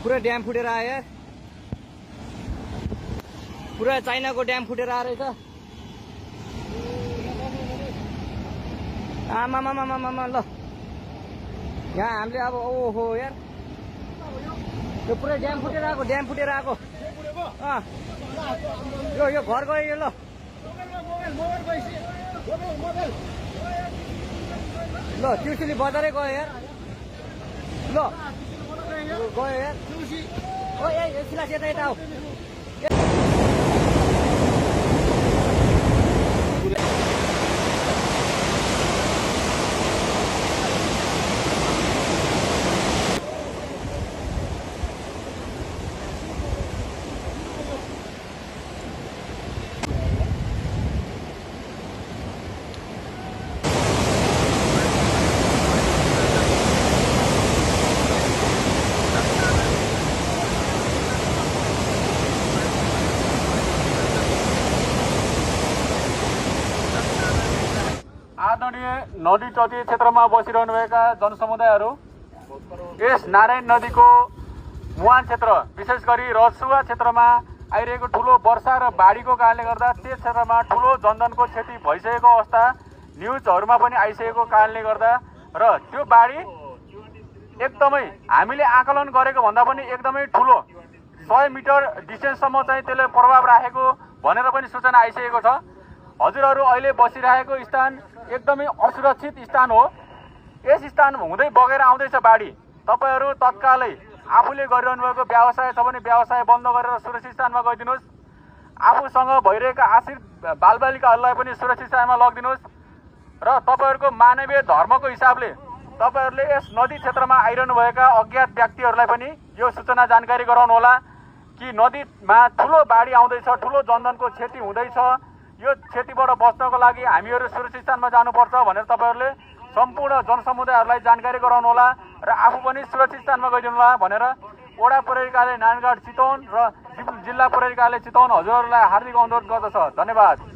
पुरा ड्याम फुटेर आयो यार। पुरा चाइनाको ड्याम फुटेर आएर रहेछ। आमामामामामा ल यहाँ हामीले अब ओहो यार यो पुरै ड्याम फुटेर आएको यो घर गयो यो। ल ल ट्युसुली बजारै गयो यार। ल गयो यार। ओ ए सिलास यता यता आऊ। आदरणीय नदी तटीय क्षेत्रमा बसिरहनुभएका जनसमुदायहरू, यस नारायण नदीको मुहान क्षेत्र विशेष गरी रसुवा क्षेत्रमा आइरहेको ठुलो वर्षा र बाढीको कारणले गर्दा त्यस क्षेत्रमा ठुलो जनधनको क्षति भइसकेको अवस्था न्युजहरूमा पनि आइसकेको कारणले गर्दा र त्यो बाढी एकदमै हामीले आकलन गरेको भन्दा पनि एकदमै ठुलो 100 मिटर डिस्टेन्ससम्म चाहिँ त्यसले प्रभाव राखेको भनेर पनि सूचना आइसकेको छ। हजुरहरू अहिले बसिरहेको स्थान एकदमै असुरक्षित स्थान हो। यस स्थान हुँदै बगेर आउँदैछ बाढी। तपाईहरू तत्कालै आफूले गरिरहनु भएको व्यवसाय छ भने व्यवसाय बन्द गरेर सुरक्षित स्थानमा गइदिनुहोस्। आफूसँग भइरहेका आश्रित बालबालिकाहरूलाई पनि सुरक्षित स्थानमा लगिदिनुहोस् र तपाईहरूको मानवीय धर्मको हिसाबले तपाईहरूले यस नदी क्षेत्रमा आइरहनुभएका अज्ञात व्यक्तिहरूलाई पनि यो सूचना जानकारी गराउनु होला कि नदीमा ठुलो बाढी आउँदैछ, ठुलो जनधनको क्षति हुँदैछ। यो क्षतिबाट बच्नको लागि हामीहरू सुरक्षित स्थानमा जानुपर्छ भनेर तपाईहरूले सम्पूर्ण जनसमुदायहरूलाई जानकारी गराउनु होला र आफू पनि सुरक्षित स्थानमा गइदिनु होला भनेर वडा प्रहरी कार्यालय नारायणगढ चितवन र जिल्ला प्रहरी कार्यालय चितवन हजुरहरूलाई हार्दिक अनुरोध गर्दछ। धन्यवाद।